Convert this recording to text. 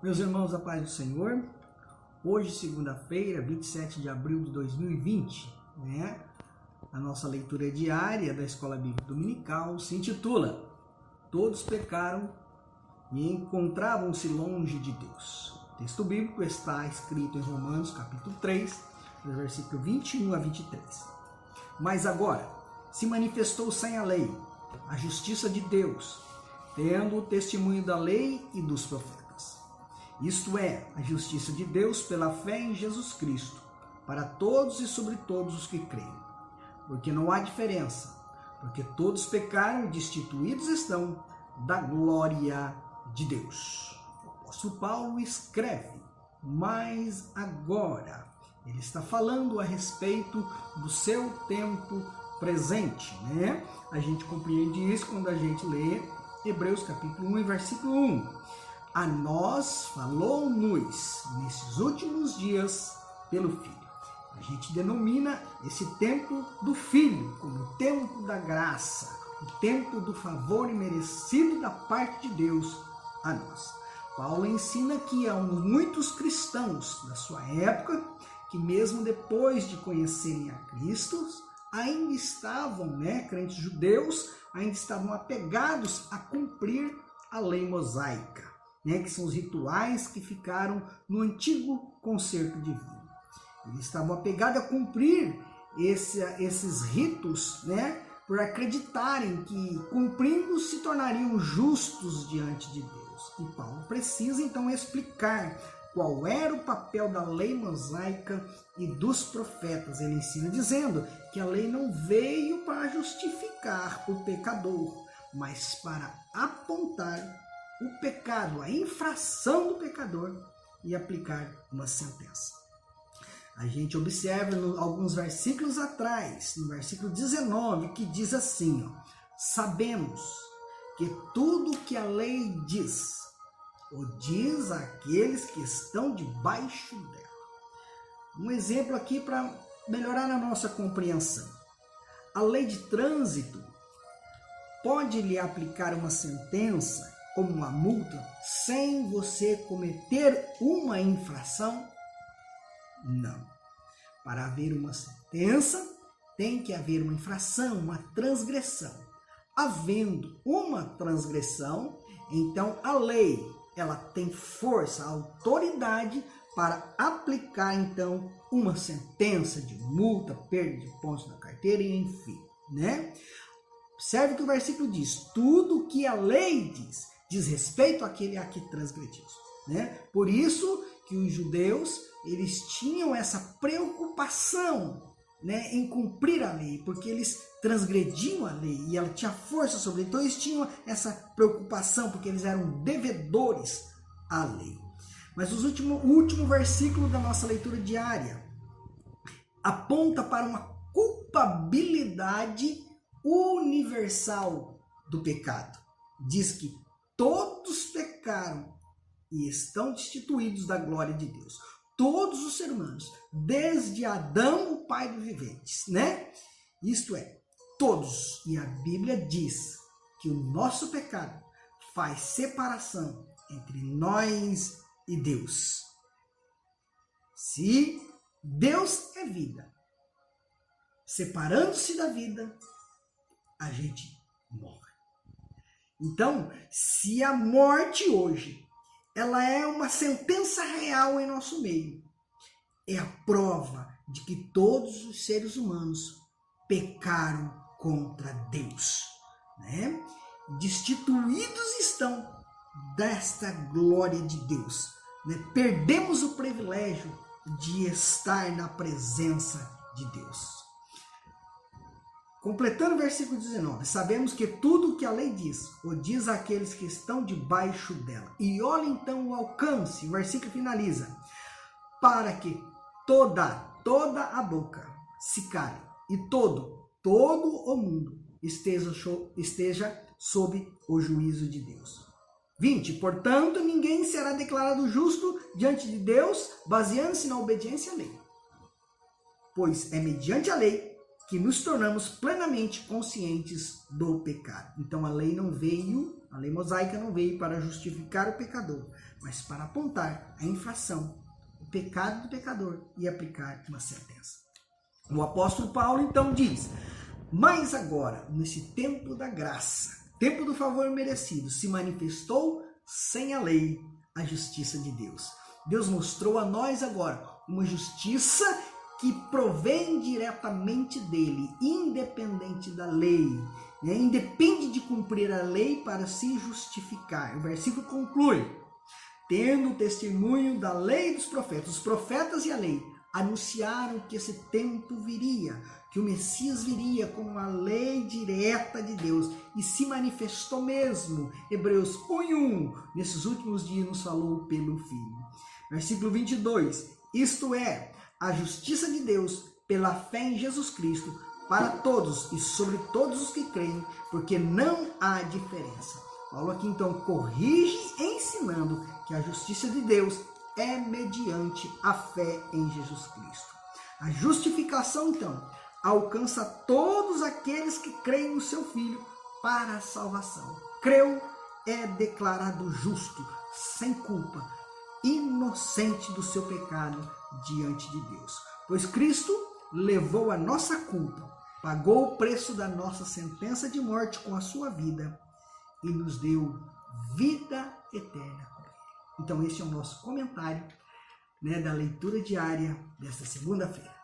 Meus irmãos, a paz do Senhor. Hoje, segunda-feira, 27 de abril de 2020, a nossa leitura diária da Escola Bíblica Dominical se intitula Todos pecaram e encontravam-se longe de Deus. O texto bíblico está escrito em Romanos, capítulo 3, do versículo 21 a 23. Mas agora se manifestou sem a lei a justiça de Deus, tendo o testemunho da lei e dos profetas. Isto é, a justiça de Deus pela fé em Jesus Cristo, para todos e sobre todos os que creem. Porque não há diferença, porque todos pecaram e destituídos estão da glória de Deus. O apóstolo Paulo escreve, mas agora ele está falando a respeito do seu tempo presente, A gente compreende isso quando a gente lê Hebreus capítulo 1 e versículo 1. A nós falou-nos nesses últimos dias pelo Filho. A gente denomina esse tempo do Filho como o tempo da graça, o tempo do favor imerecido da parte de Deus a nós. Paulo ensina que há muitos cristãos da sua época que mesmo depois de conhecerem a Cristo, ainda estavam, crentes judeus, ainda estavam apegados a cumprir a lei mosaica, que são os rituais que ficaram no antigo concerto divino. Eles estavam apegados a cumprir esses ritos, por acreditarem que cumprindo se tornariam justos diante de Deus. E Paulo precisa então explicar qual era o papel da lei mosaica e dos profetas. Ele ensina dizendo que a lei não veio para justificar o pecador, mas para apontar o pecado, a infração do pecador e aplicar uma sentença. A gente observa alguns versículos atrás, no versículo 19, que diz assim, sabemos que tudo que a lei diz, o diz àqueles que estão debaixo dela. Um exemplo aqui para melhorar a nossa compreensão. A lei de trânsito pode lhe aplicar uma sentença como uma multa, sem você cometer uma infração? Não. Para haver uma sentença, tem que haver uma infração, uma transgressão. Havendo uma transgressão, então a lei, ela tem força, autoridade para aplicar, então, uma sentença de multa, perda de pontos na carteira e enfim, Observe que o versículo diz, tudo que a lei diz respeito àquele a que transgrediu, Por isso que os judeus, eles tinham essa preocupação, em cumprir a lei, porque eles transgrediam a lei e ela tinha força sobre eles. Então eles tinham essa preocupação, porque eles eram devedores à lei. Mas o último versículo da nossa leitura diária aponta para uma culpabilidade universal do pecado. Diz que todos pecaram e estão destituídos da glória de Deus. Todos os seres humanos, desde Adão, o pai dos viventes, Isto é, todos. E a Bíblia diz que o nosso pecado faz separação entre nós e Deus. Se Deus é vida, separando-se da vida, a gente morre. Então, se a morte hoje, ela é uma sentença real em nosso meio, é a prova de que todos os seres humanos pecaram contra Deus, Destituídos estão desta glória de Deus, Perdemos o privilégio de estar na presença de Deus. Completando o versículo 19, sabemos que tudo o que a lei diz, o diz àqueles que estão debaixo dela. E olha então o alcance, o versículo finaliza, para que toda a boca se cale e todo o mundo esteja sob o juízo de Deus. 20, portanto, ninguém será declarado justo diante de Deus, baseando-se na obediência à lei. Pois é mediante a lei que nos tornamos plenamente conscientes do pecado. Então a lei mosaica não veio para justificar o pecador, mas para apontar a infração, o pecado do pecador e aplicar uma sentença. O apóstolo Paulo então diz: mas agora, nesse tempo da graça, tempo do favor merecido, se manifestou sem a lei a justiça de Deus. Deus mostrou a nós agora uma justiça que provém diretamente dele, independente da lei, né? Independe de cumprir a lei para se justificar. O versículo conclui: tendo o testemunho da lei e dos profetas, os profetas e a lei anunciaram que esse tempo viria, que o Messias viria com uma lei direta de Deus, e se manifestou mesmo. Hebreus 1:1, nesses últimos dias nos falou pelo Filho. Versículo 22, isto é, a justiça de Deus pela fé em Jesus Cristo para todos e sobre todos os que creem, porque não há diferença. Paulo aqui então corrige ensinando que a justiça de Deus é mediante a fé em Jesus Cristo. A justificação então alcança todos aqueles que creem no seu Filho para a salvação. Creu, é declarado justo, sem culpa, inocente do seu pecado diante de Deus. Pois Cristo levou a nossa culpa, pagou o preço da nossa sentença de morte com a sua vida e nos deu vida eterna com ele. Então esse é o nosso comentário, da leitura diária desta segunda-feira.